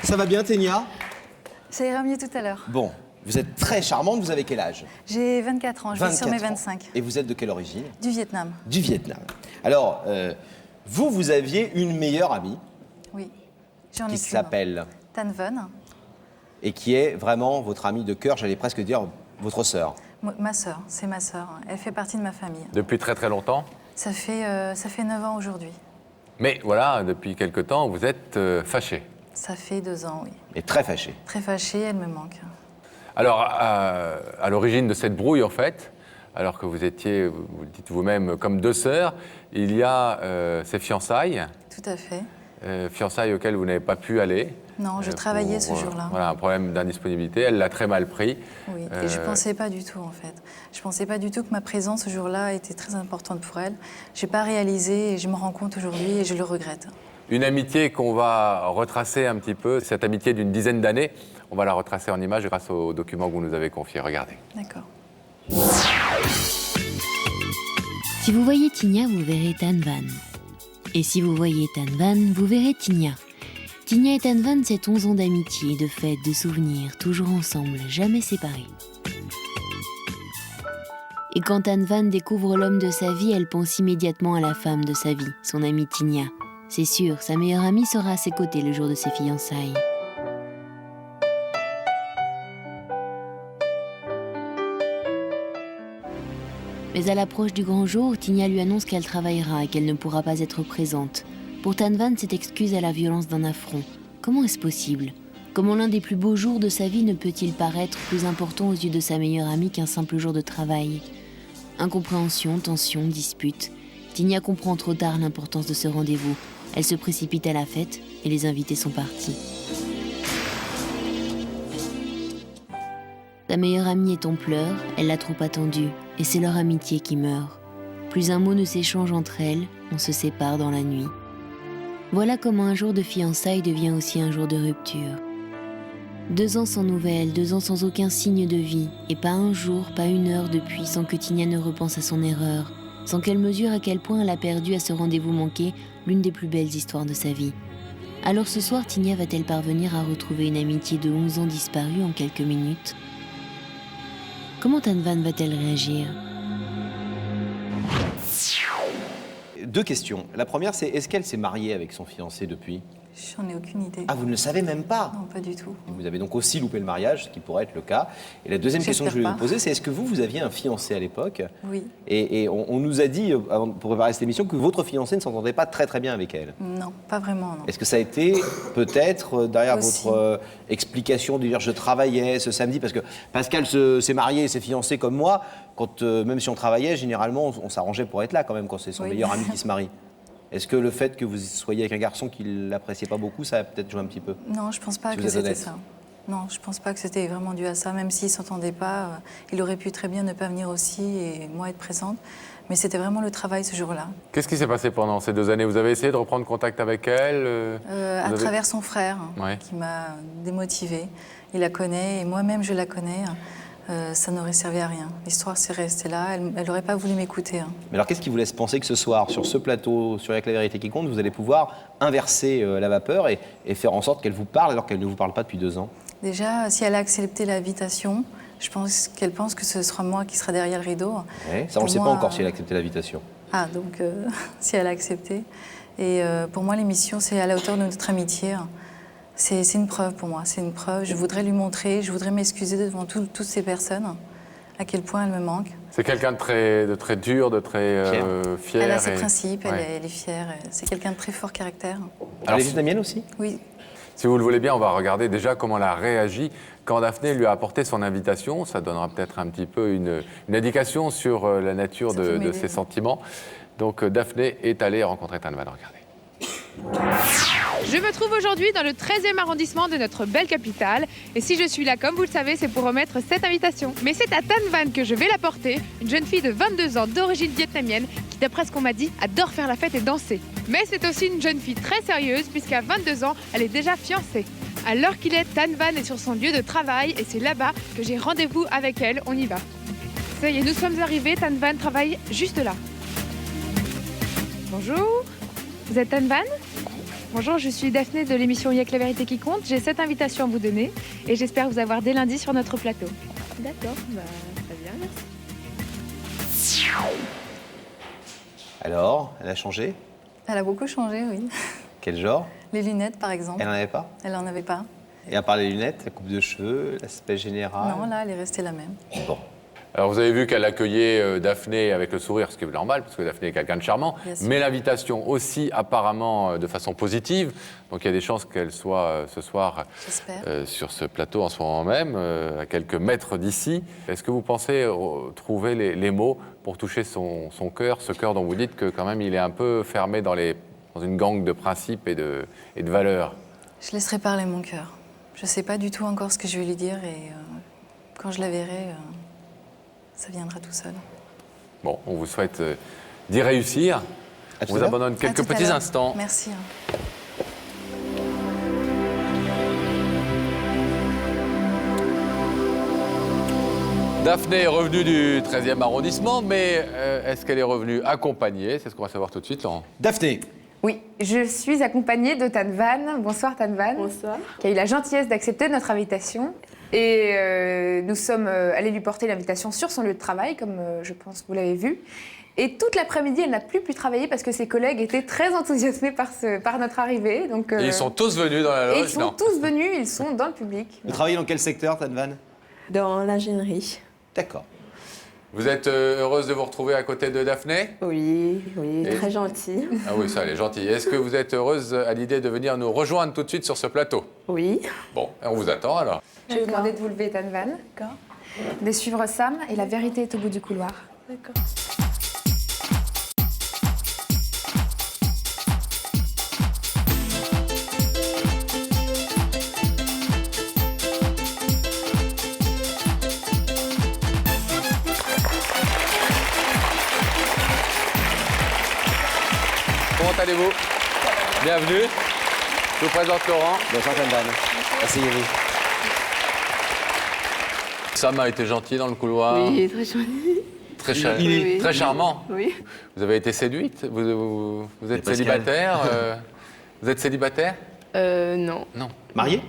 Ça va bien, Ténia? Ça ira mieux tout à l'heure. Bon, vous êtes très charmante, vous avez quel âge? J'ai 24 ans, je vais sur mes 24 ans. 25. Et vous êtes de quelle origine? Du Vietnam. Du Vietnam. Alors, vous aviez une meilleure amie Oui. J'en ai qui plus, s'appelle Tan Vân, et qui est vraiment votre amie de cœur, j'allais presque dire votre sœur. ma sœur, c'est ma sœur. Elle fait partie de ma famille. Depuis très très longtemps. Ça fait 9 ans aujourd'hui. Mais voilà, depuis quelque temps, vous êtes fâché. Ça fait 2 ans, oui. Et très fâchée. Très fâchée, elle me manque. Alors, à l'origine de cette brouille, en fait, alors que vous étiez, vous le dites vous-même, comme deux sœurs, il y a ces fiançailles. Tout à fait. Fiançailles auxquelles vous n'avez pas pu aller. Non, je travaillais ce jour-là. Voilà, un problème d'indisponibilité. Elle l'a très mal pris. Oui, et je ne pensais pas du tout, en fait. Je ne pensais pas du tout que ma présence ce jour-là était très importante pour elle. Je n'ai pas réalisé et je me rends compte aujourd'hui et je le regrette. Une amitié qu'on va retracer un petit peu, cette amitié d'une dizaine d'années, on va la retracer en images grâce aux documents que vous nous avez confiés. Regardez. D'accord. Si vous voyez Tinia, vous verrez Tan Van. Et si vous voyez Tan Van, vous verrez Tinia. Tinia et Tan Van, c'est 11 ans d'amitié, de fêtes, de souvenirs, toujours ensemble, jamais séparés. Et quand Tan Van découvre l'homme de sa vie, elle pense immédiatement à la femme de sa vie, son amie Tinia. C'est sûr, sa meilleure amie sera à ses côtés le jour de ses fiançailles. Mais à l'approche du grand jour, Tinia lui annonce qu'elle travaillera et qu'elle ne pourra pas être présente. Pour Tan Van, cette excuse est la violence d'un affront. Comment est-ce possible? Comment l'un des plus beaux jours de sa vie ne peut-il paraître plus important aux yeux de sa meilleure amie qu'un simple jour de travail? Incompréhension, tension, dispute. Tinia comprend trop tard l'importance de ce rendez-vous. Elle se précipite à la fête et les invités sont partis. Sa meilleure amie est en pleurs, elle l'a trop attendue, et c'est leur amitié qui meurt. Plus un mot ne s'échange entre elles, on se sépare dans la nuit. Voilà comment un jour de fiançailles devient aussi un jour de rupture. 2 ans sans nouvelles, 2 ans sans aucun signe de vie, et pas un jour, pas une heure depuis sans que Tinia ne repense à son erreur, sans qu'elle mesure à quel point elle a perdu à ce rendez-vous manqué l'une des plus belles histoires de sa vie. Alors ce soir, Tinia va-t-elle parvenir à retrouver une amitié de 11 ans disparue en quelques minutes? Comment Tan Van va-t-elle réagir? 2 questions. La première, c'est est-ce qu'elle s'est mariée avec son fiancé depuis? J'en ai aucune idée. Ah, vous ne le savez même pas? Non, pas du tout. Vous avez donc aussi loupé le mariage, ce qui pourrait être le cas. Et la deuxième question que je voulais vous poser, c'est est-ce que vous aviez un fiancé à l'époque? Oui. Et on nous a dit, pour préparer cette émission, que votre fiancé ne s'entendait pas très très bien avec elle. Non, pas vraiment, non. Est-ce que ça a été peut-être derrière Aussi. votre explication de dire je travaillais ce samedi? Parce que Pascal s'est marié, s'est fiancé comme moi. Quand, même si on travaillait, généralement, on s'arrangeait pour être là quand même quand c'est son Oui. meilleur ami qui se marie. Est-ce que le fait que vous soyez avec un garçon qui ne l'appréciait pas beaucoup, ça a peut-être joué un petit peu? Non, je pense pas Si que vous êtes c'était honnête. ça. Non, je pense pas que c'était vraiment dû à ça. Même s'ils ne s'entendaient pas, il aurait pu très bien ne pas venir aussi et moi être présente. Mais c'était vraiment le travail ce jour-là. Qu'est-ce qui s'est passé pendant ces 2 années? Vous avez essayé de reprendre contact avec elle À travers son frère, Ouais. qui m'a démotivée. Il la connaît et moi-même je la connais. Ça n'aurait servi à rien. L'histoire s'est restée là. Elle n'aurait pas voulu m'écouter. Mais alors qu'est-ce qui vous laisse penser que ce soir, sur ce plateau, sur Avec la vérité qui compte, vous allez pouvoir inverser la vapeur et faire en sorte qu'elle vous parle alors qu'elle ne vous parle pas depuis 2 ans? Déjà, si elle a accepté l'invitation, je pense qu'elle pense que ce sera moi qui sera derrière le rideau. Ouais, ça, on ne le sait pas encore si elle a accepté l'invitation. Ah, donc si elle a accepté. Et pour moi, l'émission, c'est à la hauteur de notre amitié. C'est une preuve pour moi, c'est une preuve. Je voudrais lui montrer, je voudrais m'excuser devant toutes ces personnes, à quel point elle me manque. C'est quelqu'un de très dur, de très fier. Elle a ses principes, Ouais. elle est fière. C'est quelqu'un de très fort caractère. Alors, elle est vietnamienne aussi? Oui, Si vous le voulez bien, on va regarder déjà comment elle a réagi quand Daphné lui a apporté son invitation. Ça donnera peut-être un petit peu une indication sur la nature Ça peut de m'aider. ses sentiments. Donc Daphné est allée rencontrer Tan Van. Regardez. Je me trouve aujourd'hui dans le 13e arrondissement de notre belle capitale. Et si je suis là, comme vous le savez, c'est pour remettre cette invitation. Mais c'est à Tan Van que je vais la porter, une jeune fille de 22 ans d'origine vietnamienne qui, d'après ce qu'on m'a dit, adore faire la fête et danser. Mais c'est aussi une jeune fille très sérieuse puisqu'à 22 ans, elle est déjà fiancée. À l'heure qu'il est, Tan Van est sur son lieu de travail et c'est là-bas que j'ai rendez-vous avec elle. On y va. Ça y est, nous sommes arrivés. Tan Van travaille juste là. Bonjour. Vous êtes Tan Van? Bonjour, je suis Daphné de l'émission Y'a que la vérité qui compte. J'ai 7 invitations à vous donner et j'espère vous avoir dès lundi sur notre plateau. D'accord, très bien, merci. Alors, elle a changé? Elle a beaucoup changé, oui. Quel genre? Les lunettes, par exemple. Elle n'en avait pas? Elle n'en avait pas. Et à part les lunettes, la coupe de cheveux, l'aspect général? Non, là, elle est restée la même. Bon. Alors, vous avez vu qu'elle accueillait Daphné avec le sourire, ce qui est normal, parce que Daphné est quelqu'un de charmant, Bien sûr. mais l'invitation aussi apparemment de façon positive. Donc, il y a des chances qu'elle soit ce soir J'espère. sur ce plateau en ce moment même, à quelques mètres d'ici. Est-ce que vous pensez trouver les mots pour toucher son cœur, ce cœur dont vous dites que quand même il est un peu fermé dans une gangue de principes et de valeurs? Je laisserai parler mon cœur. Je ne sais pas du tout encore ce que je vais lui dire et quand je la verrai, ça viendra tout seul. Bon, on vous souhaite d'y réussir. À tout On à vous l'heure. abandonne À quelques tout à petits l'heure. instants. Merci. Daphné est revenue du 13e arrondissement, mais est-ce qu'elle est revenue accompagnée? C'est ce qu'on va savoir tout de suite, Laurent. Daphné, Oui, je suis accompagnée de Tan Van. Bonsoir Tan Van. Bonsoir. Qui a eu la gentillesse d'accepter notre invitation. Et nous sommes allés lui porter l'invitation sur son lieu de travail, comme je pense que vous l'avez vu. Et toute l'après-midi, elle n'a plus pu travailler parce que ses collègues étaient très enthousiasmés par notre arrivée. Donc, Et ils sont tous venus dans la et loge? ils sont Non. tous venus, ils sont dans le public. vous travaillez dans quel secteur, Tanvan? Dans l'ingénierie. D'accord. Vous êtes heureuse de vous retrouver à côté de Daphné? Oui, oui, Et- très gentil. Ah oui, ça, elle est gentille. Est-ce que vous êtes heureuse à l'idée de venir nous rejoindre tout de suite sur ce plateau? Oui. Bon, on vous attend alors. Je vais vous demander de vous lever, Tan Van. D'accord. De suivre Sam et la vérité est au bout du couloir. D'accord. Comment allez-vous? Bienvenue. Je vous présente Laurent. Bonsoir, Tanvan. Asseyez-vous. Sam a été gentil dans le couloir. Oui, très gentil. Très, Oui. très charmant. Oui. Vous avez été séduite? Vous êtes Pascal. célibataire? Vous êtes célibataire? Non. Non. Marié?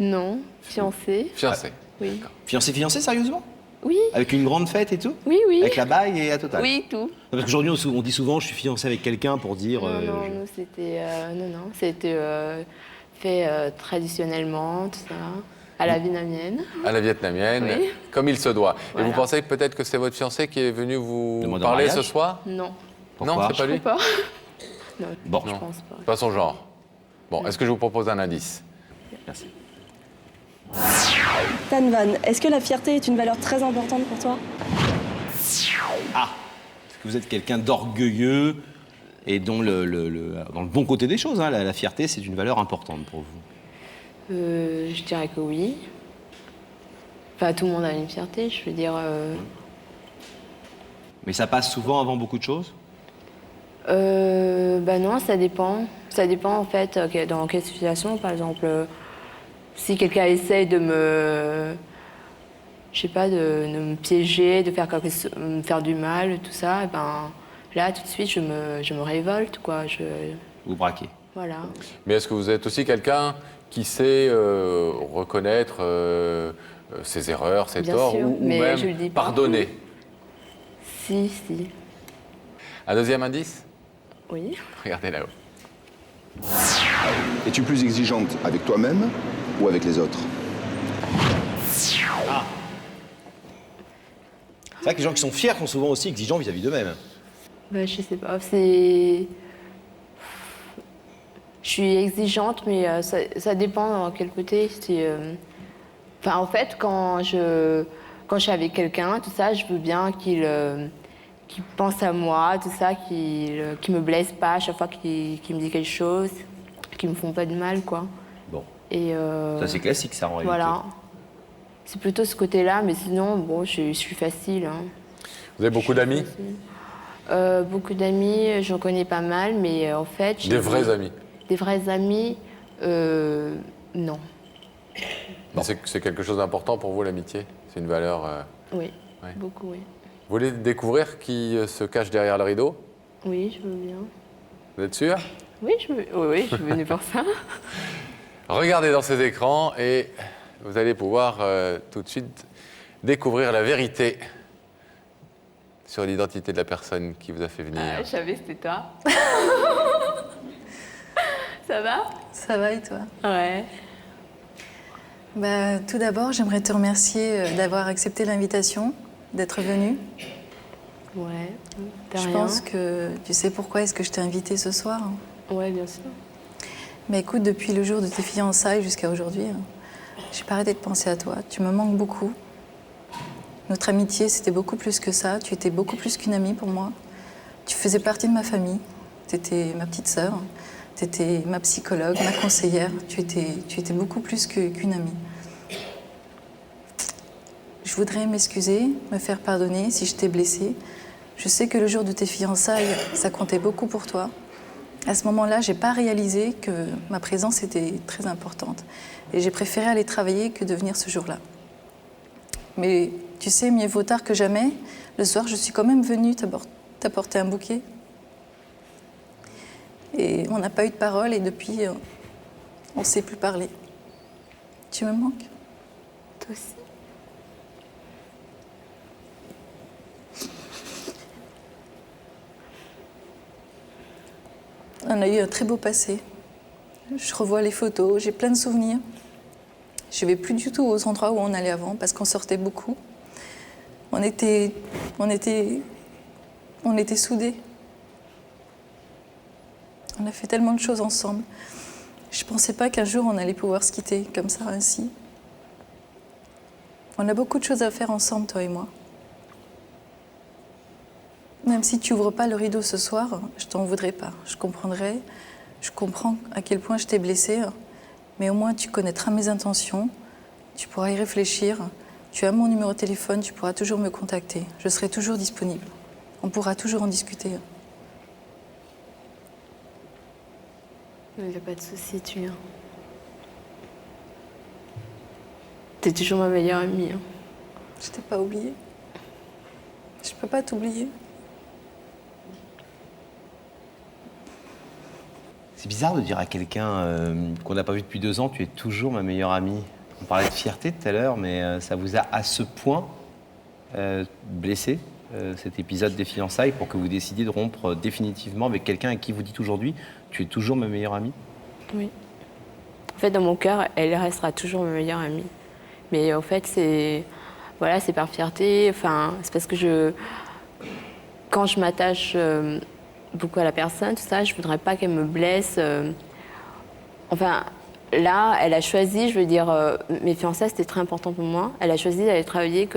Non. Fiancée. Fiancé. Oui. Fiancé, sérieusement? Oui. Avec une grande fête et tout? Oui, oui. Avec la bague et à total? Oui, tout. Parce qu'aujourd'hui, on dit souvent, je suis fiancé avec quelqu'un pour dire... Non, non, nous, c'était... non, c'était fait traditionnellement, tout ça, à la vietnamienne. À la vietnamienne, Oui. comme il se doit. Voilà. Et vous pensez peut-être que c'est votre fiancé qui est venu vous Demander en parler ce mariage? soir? Non. Pourquoi? Non, c'est pas Je lui? crois pas. Non, Bon, je Non. pense pas. Pas son genre. Bon, est-ce que je vous propose un indice? merci. Tan Van, est-ce que la fierté est une valeur très importante pour toi? Est-ce que vous êtes quelqu'un d'orgueilleux et dont dans le bon côté des choses, hein, la fierté, c'est une valeur importante pour vous? Je dirais que oui. Enfin, tout le monde a une fierté, je veux dire... Mais ça passe souvent avant beaucoup de choses? Bah non, ça dépend. Ça dépend en fait dans quelle situation. Par exemple, si quelqu'un essaye de me, je sais pas, de me piéger, de faire me faire du mal, tout ça, et ben là tout de suite je me révolte quoi. Vous braquez? Voilà. Mais est-ce que vous êtes aussi quelqu'un qui sait reconnaître ses erreurs, ses Bien torts, sûr, ou mais même je le dis pas. pardonner? Si. Un deuxième indice? Oui. Regardez là-haut. Es-tu plus exigeante avec toi-même ou avec les autres? C'est vrai que les gens qui sont fiers sont souvent aussi exigeants vis-à-vis d'eux-mêmes. Bah, je sais pas. Je suis exigeante, mais ça dépend dans quel côté. Enfin, en fait, quand je suis avec quelqu'un, tout ça, je veux bien qu'il pense à moi, tout ça, qu'il me blesse pas à chaque fois qu'il me dit quelque chose, qu'il me font pas de mal, quoi. Bon, Et ça c'est classique, ça en réalité. voilà. C'est plutôt ce côté-là, mais sinon, bon, je suis facile. Hein. Vous avez beaucoup d'amis? Beaucoup d'amis, j'en connais pas mal, mais en fait... j'ai Des vrais amis? Des vrais amis, non. C'est quelque chose d'important pour vous, l'amitié? C'est une valeur... Oui, Ouais. beaucoup, oui. Vous voulez découvrir qui se cache derrière le rideau? Oui, je veux bien. Vous êtes sûr? Oui, oui, je suis venue pour ça. Regardez dans ces écrans et vous allez pouvoir tout de suite découvrir la vérité sur l'identité de la personne qui vous a fait venir. Je savais que c'était toi. Ça va? Ça va et toi? Ouais. Bah, tout d'abord, j'aimerais te remercier d'avoir accepté l'invitation, d'être venue. Ouais, de Je rien. pense que tu sais pourquoi est-ce que je t'ai invitée ce soir. Ouais, bien sûr. Mais écoute, depuis le jour de tes fiançailles jusqu'à aujourd'hui, j'ai pas arrêté de penser à toi. Tu me manques beaucoup. Notre amitié, c'était beaucoup plus que ça. Tu étais beaucoup plus qu'une amie pour moi. Tu faisais partie de ma famille. Tu étais ma petite sœur. Tu étais ma psychologue, ma conseillère. Tu étais beaucoup plus qu'une amie. Je voudrais m'excuser, me faire pardonner si je t'ai blessée. Je sais que le jour de tes fiançailles, ça comptait beaucoup pour toi. À ce moment-là, j'ai pas réalisé que ma présence était très importante. Et j'ai préféré aller travailler que de venir ce jour-là. Mais tu sais, mieux vaut tard que jamais. Le soir, je suis quand même venue t'apporter un bouquet. Et on n'a pas eu de parole et depuis, on ne s'est plus parlé. Tu me manques? Toi aussi. On a eu un très beau passé. Je revois les photos, j'ai plein de souvenirs. Je ne vais plus du tout aux endroits où on allait avant parce qu'on sortait beaucoup. On était soudés. On a fait tellement de choses ensemble. Je ne pensais pas qu'un jour on allait pouvoir se quitter comme ça, ainsi. On a beaucoup de choses à faire ensemble, toi et moi. Même si tu n'ouvres pas le rideau ce soir, je t'en voudrais pas. Je comprendrai, je comprends à quel point je t'ai blessée, mais au moins tu connaîtras mes intentions, tu pourras y réfléchir, tu as mon numéro de téléphone, tu pourras toujours me contacter. Je serai toujours disponible. On pourra toujours en discuter. Il n'y a pas de souci, tu viens. T'es toujours ma meilleure amie. Hein. Je t'ai pas oubliée. Je peux pas t'oublier. C'est bizarre de dire à quelqu'un qu'on n'a pas vu depuis 2 ans, tu es toujours ma meilleure amie. On parlait de fierté tout à l'heure, mais ça vous a à ce point blessé, cet épisode des fiançailles, pour que vous décidiez de rompre définitivement avec quelqu'un à qui vous dites aujourd'hui, tu es toujours ma meilleure amie? Oui. En fait, dans mon cœur, elle restera toujours ma meilleure amie. Mais en fait, c'est par fierté. Enfin, c'est parce que quand je m'attache beaucoup à la personne, tout ça, je voudrais pas qu'elle me blesse. Enfin, là, elle a choisi, je veux dire, mes fiançailles, c'était très important pour moi. Elle a choisi d'aller travailler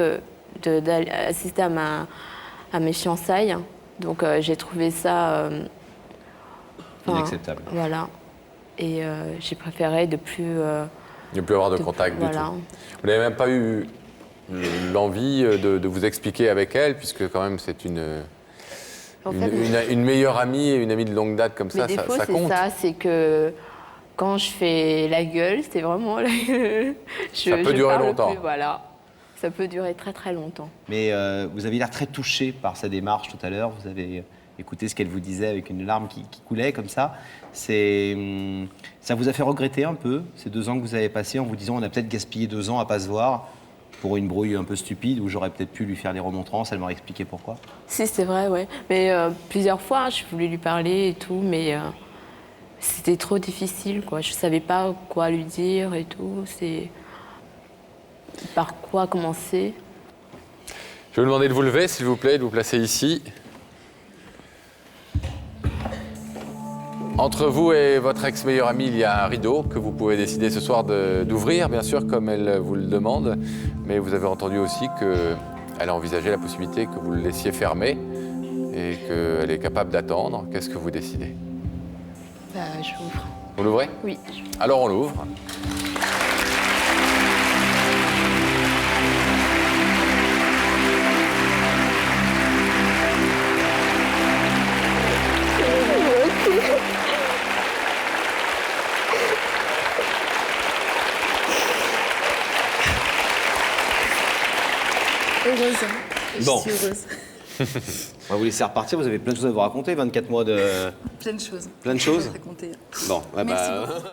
d'aller assister à mes fiançailles. Donc, j'ai trouvé ça Inacceptable. Voilà. Et j'ai préféré de plus ne plus avoir de contact du tout. Vous n'avez même pas eu l'envie de vous expliquer avec elle, puisque quand même c'est une meilleure amie et une amie de longue date comme ça, ça compte. C'est que quand je fais la gueule, c'est vraiment la gueule. Ça peut durer longtemps. Voilà. Ça peut durer très très longtemps. Mais vous avez l'air très touché par sa démarche tout à l'heure. Vous avez écouté ce qu'elle vous disait avec une larme qui coulait comme ça. Ça vous a fait regretter un peu ces 2 ans que vous avez passés en vous disant on a peut-être gaspillé 2 ans à pas se voir pour une brouille un peu stupide où j'aurais peut-être pu lui faire les remontrances, elle m'aurait expliqué pourquoi. Si, c'est vrai, ouais. Mais plusieurs fois, je voulais lui parler et tout, mais c'était trop difficile, quoi. Je savais pas quoi lui dire et tout. C'est par quoi commencer. Je vais vous demander de vous lever, s'il vous plaît, de vous placer ici. Entre vous et votre ex-meilleure amie, il y a un rideau que vous pouvez décider ce soir d'ouvrir, bien sûr, comme elle vous le demande. Mais vous avez entendu aussi qu'elle a envisagé la possibilité que vous le laissiez fermer et qu'elle est capable d'attendre. Qu'est-ce que vous décidez? J'ouvre. Vous l'ouvrez? Oui. Alors on l'ouvre. Heureuse. Bon. Je suis heureuse. On va vous laisser repartir, vous avez plein de choses à vous raconter, 24 mois de... Plein de choses. Plein de choses Raconter. Bon, ouais, Merci bah... beaucoup.